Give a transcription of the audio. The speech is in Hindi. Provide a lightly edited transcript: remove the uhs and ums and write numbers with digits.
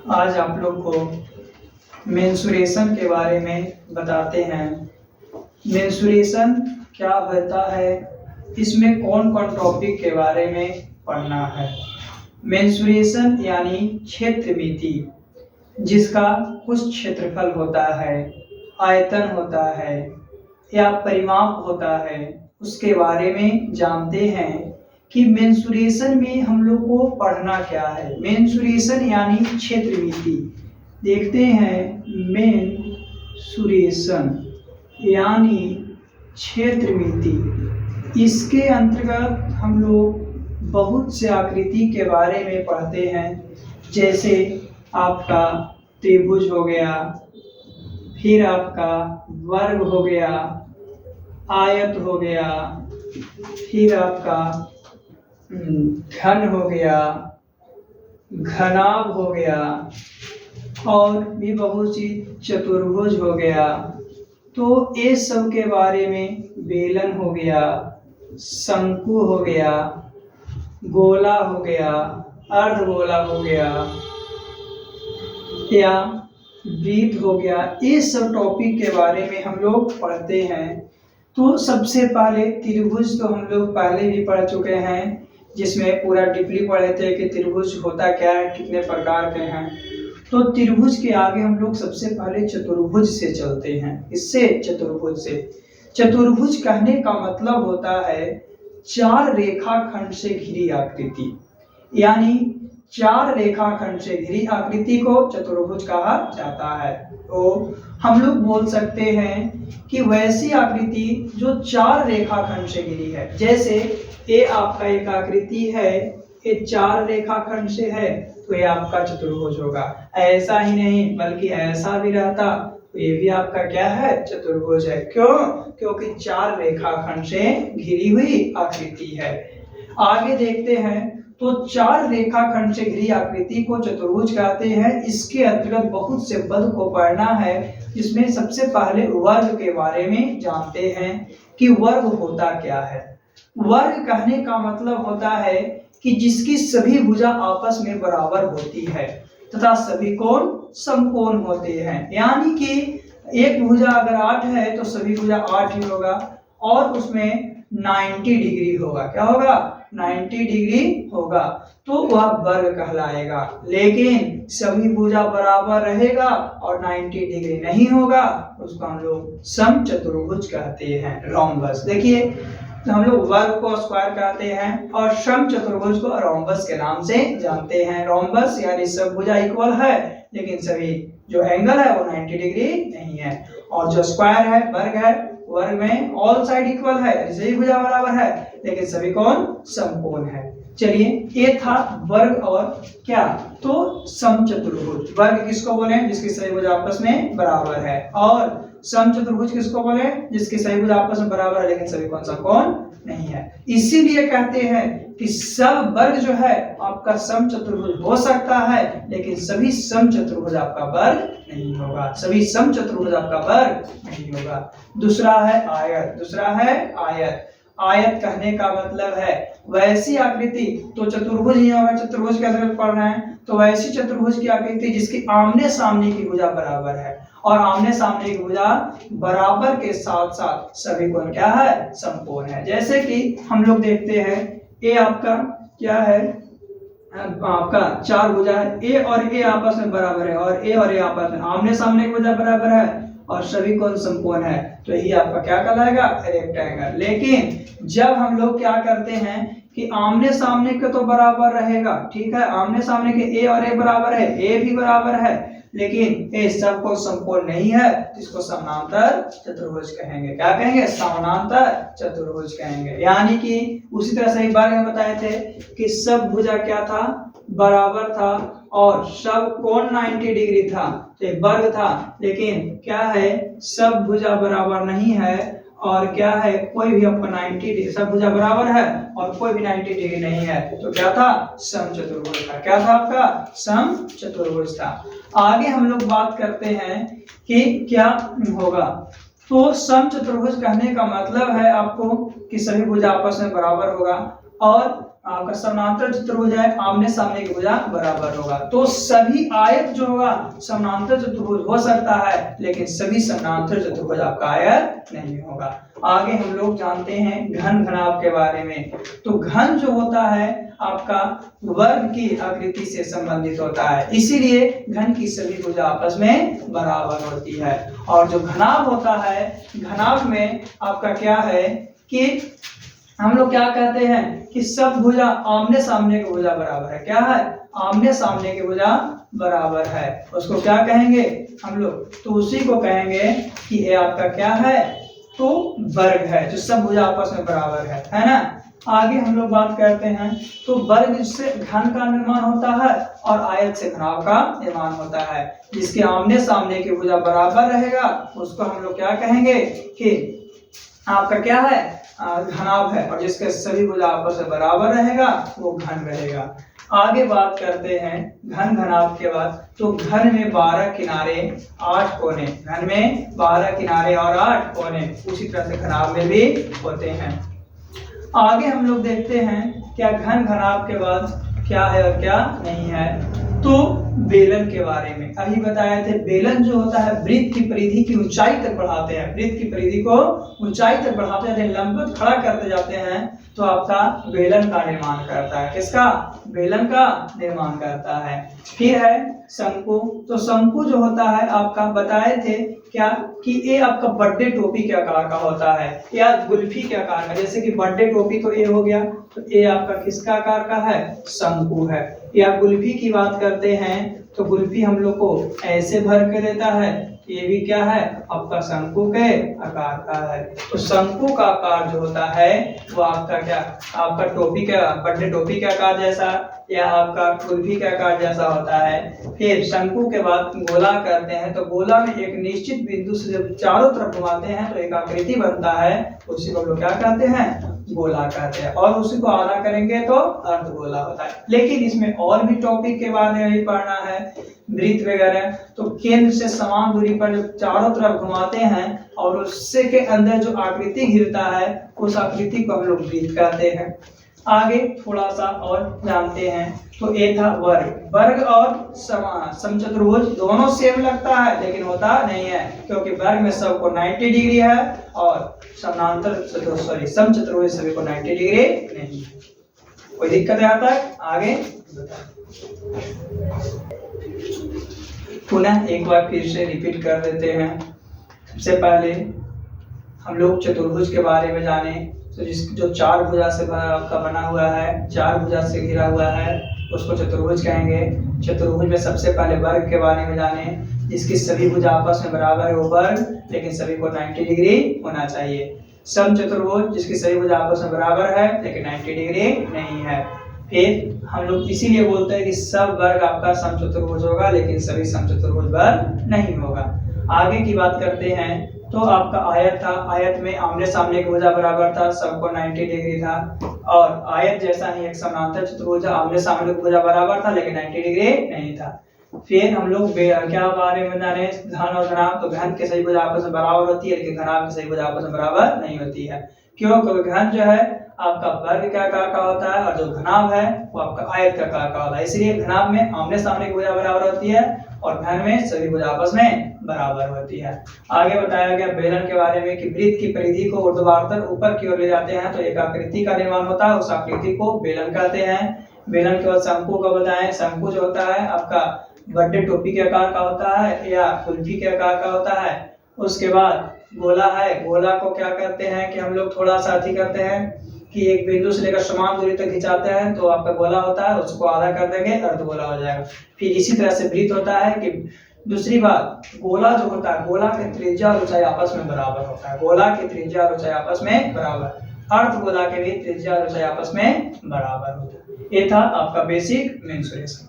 आज आप लोग को मेंसुरेशन के बारे में बताते हैं। मेंसुरेशन क्या होता है, इसमें कौन कौन टॉपिक के बारे में पढ़ना है। मेंसुरेशन यानी क्षेत्र मिति, जिसका कुछ क्षेत्रफल होता है, आयतन होता है या परिमाप होता है, उसके बारे में जानते हैं कि मेंसुरेशन में हम लोग को पढ़ना क्या है। मेंसुरेशन यानी क्षेत्र मिति। देखते हैं, मेंसुरेशन यानी क्षेत्र मिति, इसके अंतर्गत हम लोग बहुत से आकृति के बारे में पढ़ते हैं। जैसे आपका त्रिभुज हो गया, फिर आपका वर्ग हो गया, आयत हो गया, फिर आपका घन हो गया, घनाभ हो गया, और भी बहुत सी चतुर्भुज हो गया। तो ये सब के बारे में बेलन हो गया, शंकु हो गया, गोला हो गया, अर्धगोला हो गया या वृत्त हो गया, ये सब टॉपिक के बारे में हम लोग पढ़ते हैं। तो सबसे पहले त्रिभुज तो हम लोग पहले भी पढ़ चुके हैं, जिसमें पूरा डीपली पढ़े थे कि त्रिभुज होता क्या है, कितने प्रकार के हैं। तो त्रिभुज के आगे हम लोग सबसे पहले चतुर्भुज से चलते हैं। इससे चतुर्भुज से, चतुर्भुज कहने का मतलब होता है चार रेखाखंड से घिरी आकृति, यानी चार रेखाखंड से घिरी आकृति को चतुर्भुज कहा जाता है। तो हम लोग बोल सकते हैं कि वैसी आकृति जो चार रेखाखंड से घिरी है। जैसे ये आपका एक आकृति है, ये चार रेखाखंड से है, तो ये आपका चतुर्भुज होगा। ऐसा ही नहीं बल्कि ऐसा भी रहता तो ये भी आपका क्या है, चतुर्भुज है। क्यों? क्योंकि चार रेखाखंड से घिरी हुई आकृति है। आगे देखते हैं, तो चार रेखाखंड से घिरी आकृति को चतुर्भुज कहते हैं। इसके अंतर्गत बहुत से पद को पढ़ना है, जिसमें सबसे पहले वर्ग के बारे में जानते हैं कि वर्ग होता क्या है। वर्ग कहने का मतलब होता है कि जिसकी सभी भुजा आपस में बराबर होती है तथा सभी कोण समकोण होते हैं। यानी कि एक भुजा अगर 8 है तो सभी भुजा 8 ही होगा, और उसमें 90 डिग्री होगा। क्या होगा? 90 डिग्री होगा, तो वह वर्ग कहलाएगा। लेकिन सभी भुजा बराबर रहेगा और 90 डिग्री नहीं होगा, उसको हम लोग समचतुर्भुज कहते हैं, रोम्बस। देखिए, तो हम लोग वर्ग को स्क्वायर कहते हैं और समचतुर्भुज को रोम्बस के नाम से जानते हैं। रोम्बस यानी सब भुजा इक्वल है, लेकिन सभी जो एंगल है वो 90 डिग्री नहीं है। और जो स्क्वायर है, वर्ग है, वर्ग में ऑल साइड इक्वल है, यानी सभी भुजा बराबर है, लेकिन सभी कोण समकोण है। चलिए, ये था वर्ग और क्या, तो समचतुर्भुज। वर्ग किसको बोले? जिसकी सभी भुजा आपस में बराबर है। और समचतुर्भुज किसको बोले? जिसकी सभी भुजा आपस में बराबर है, लेकिन सभी कोण समकोण नहीं है। इसीलिए कहते हैं कि सब वर्ग जो है आपका समचतुर्भुज हो सकता है, लेकिन सभी समचतुर्भुज आपका वर्ग नहीं होगा। सभी समचतुर्भुज आपका वर्ग नहीं होगा। दूसरा है आयत। दूसरा है आयत। आयत कहने का मतलब है वैसी आकृति, तो चतुर्भुज ही होगा, चतुर्भुज के अंतर्गत पढ़ रहे हैं, तो वैसी चतुर्भुज की आकृति जिसकी आमने सामने की भुजा बराबर है, और आमने सामने की भुजा बराबर के साथ साथ सभी कोण क्या है, समकोण है। जैसे कि हम लोग देखते हैं, ये आपका क्या है, आपका चार भुजा है, ए और ए आपस में बराबर है, और ए और ए आपस में आमने सामने की भुजा बराबर है और सभी कोण समकोण है, तो यही आपका क्या कहलाएगा, रेक्टेंगल। लेकिन जब हम लोग क्या करते हैं कि आमने सामने के तो बराबर रहेगा, ठीक है, आमने सामने के ए और ए बराबर है, ए भी बराबर है, लेकिन ए सबको समकोण नहीं है, इसको समानांतर चतुर्भुज कहेंगे। क्या कहेंगे? समानांतर चतुर्भुज कहेंगे। यानी कि उसी तरह से एक बार में बताए थे कि सब भुजा क्या था, बराबर था, और सब कोण 90 डिग्री था, तो एक वर्ग था। लेकिन क्या है, सब भुजा बराबर नहीं है, और क्या है, कोई भी आपका 90 डिग्री, सब भुजा बराबर है और कोई भी 90 डिग्री नहीं है, तो क्या था, समचतुर्भुज था। क्या था आपका? समचतुर्भुज था। आगे हम लोग बात करते हैं कि क्या होगा। तो समचतुर्भुज कहने का मतलब है आपको कि सभी भुजा आपस में बराबर होगा, और आपका समानांतर चतुर्भुज है, आमने सामने की भुजा बराबर होगा। तो सभी आयत जो होगा समानांतर चतुर्भुज हो सकता है, लेकिन सभी समानांतर चतुर्भुज आपका आयत नहीं होगा। आगे हम लोग जानते हैं घन घनाभ के बारे में। तो घन जो होता है आपका वर्ग की आकृति से संबंधित होता है, इसीलिए घन की सभी भुजा आपस में बराबर होती है। और जो घनाभ होता है, घनाभ में आपका क्या है कि हम लोग क्या कहते हैं कि सब भुजा आमने सामने की भुजा बराबर है। क्या है? आमने सामने की भुजा बराबर है, उसको क्या कहेंगे हम लोग? तो उसी को कहेंगे कि ये आपका क्या है? तो वर्ग है, जो सब भुजा आपस में बराबर है ना। आगे हम लोग बात करते हैं, तो वर्ग से घन का निर्माण होता है और आयत से घनाभ का निर्माण होता है। जिसके आमने सामने की भुजा बराबर रहेगा उसको हम लोग क्या कहेंगे कि आपका क्या है? घनाभ है, और जिसके सभी भुजा आपस में बराबर रहेगा वो घन रहेगा। आगे बात करते हैं घन घनाभ के बाद। तो घन में 12 किनारे 8 कोने, घन में 12 किनारे और 8 कोने, उसी तरह से घनाभ में भी होते हैं। आगे हम लोग देखते हैं क्या घन घनाभ के बाद क्या है और क्या नहीं है। तो बेलन के बारे में अभी बताए थे, बेलन जो होता है वृत्त की परिधि की ऊंचाई तक बढ़ाते हैं, वृत्त की परिधि को ऊंचाई तक बढ़ाते जाते हैं, लंबवत खड़ा करते जाते हैं, तो आपका बेलन का निर्माण करता है। किसका? बेलन का निर्माण करता है। फिर है शंकु। तो शंकु जो होता है आपका बताए थे क्या कि ये आपका बर्थडे टोपी के आकार का होता है या गुल्फी के आकार का। जैसे कि बर्थडे टोपी तो ये हो गया, तो ये आपका किसका आकार का है? शंकु है। या गुल्फी की बात करते हैं तो गुल्फी हम लोग को ऐसे भर के देता है, ये भी क्या है? आपका शंकु के आकार का है। तो शंकु का आकार जो होता है वो आपका क्या? आपका टोपी का, बर्थडे टोपी के आकार जैसा या आपका कुल्फी के आकार जैसा होता है। फिर शंकु के बाद गोला करते हैं। तो गोला में एक निश्चित बिंदु से जब चारों तरफ घुमाते हैं तो एक आकृति बनता है, उसी को हम लोग क्या कहते हैं? गोला कहते हैं। और उसी को आधा करेंगे तो अर्धगोला होता है। लेकिन इसमें और भी टॉपिक के बारे में भी पढ़ना है, वृत्त वगैरह। तो केंद्र से समान दूरी पर जब चारों तरफ घुमाते हैं और उससे के अंदर जो आकृति घिरता है उस आकृति को हम लोग वृत्त कहते हैं। आगे थोड़ा सा और जानते हैं। तो ये था वर्ग। वर्ग और समचतुर्भुज दोनों सेम लगता है, लेकिन होता नहीं है, क्योंकि वर्ग में सबको 90 डिग्री है और समचतुर्भुज सभी को 90 डिग्री नहीं है। कोई दिक्कत है यहाँ तक? आगे पुनः एक बार फिर से रिपीट कर देते हैं। सबसे पहले हम लोग चतुर्भुज के बारे में जाने। तो जो 4 भुजा से आपका बना हुआ है, 4 भुजा से घिरा हुआ है, उसको चतुर्भुज कहेंगे। चतुर्भुज में सबसे पहले वर्ग के बारे में जाने। जिसकी सभी भुजा आपस में बराबर है वो वर्ग, लेकिन सभी को 90 डिग्री होना चाहिए। समचतुर्भुज जिसकी सभी भुजा आपस में बराबर है लेकिन 90 डिग्री नहीं है। फिर हम लोग इसीलिए बोलते हैं कि सब वर्ग आपका समचतुर्भुज होगा, लेकिन सभी समचतुर्भुज वर्ग नहीं होगा। आगे की बात करते हैं। तो आपका आयत था, आयत में आमने सामने की भुजा बराबर था, सबको 90 डिग्री था। और आयत जैसा ही एक समानांतर चतुर्भुज, आमने सामने की भुजा बराबर था लेकिन 90 डिग्री नहीं था। फिर हम लोग क्या बारे में जाने? घन और घनाभ। तो घन के सभी भुजा आपस में बराबर होती है, लेकिन घनाभ की सभी भुजा आपस में बराबर नहीं होती है। क्यों? क्योंकि घन जो है आपका वर्ग के आकार का होता है और जो घनाभ है वो आपका आयत का आकार का होता है। इसलिए घनाभ में आमने सामने की भुजा बराबर होती है और घन में सभी भुजा आपस में बराबर होती है। आगे बताया गया बेलन के बारे में कि वृत्त की परिधि को ऊर्ध्वाधर ऊपर की ओर ले जाते हैं तो एक आकृति का निर्माण होता है, उस आकृति को बेलन कहते हैं। बेलन के बाद शंकु को बताएं। शंकु जो होता है आपका बर्थडे टोपी के आकार का होता है या कुल्फी के आकार का होता है। उसके बाद गोला है। गोला को क्या करते हैं कि हम लोग थोड़ा सा अति करते हैं कि एक बिंदु से लेकर समान दूरी तक खिंचाते हैं तो आपका गोला होता है, उसको आधा कर देंगे अर्धगोला हो जाएगा। फिर इसी तरह से वृत्त होता है कि दूसरी बात, गोला जो होता है, गोला की त्रिज्या और ऊंचाई आपस में बराबर होता है। गोला की त्रिज्या और ऊंचाई आपस में बराबर। अर्धगोला के भी त्रिज्या और ऊंचाई आपस में बराबर होता है। ये था आपका बेसिक मेंसुरेशन।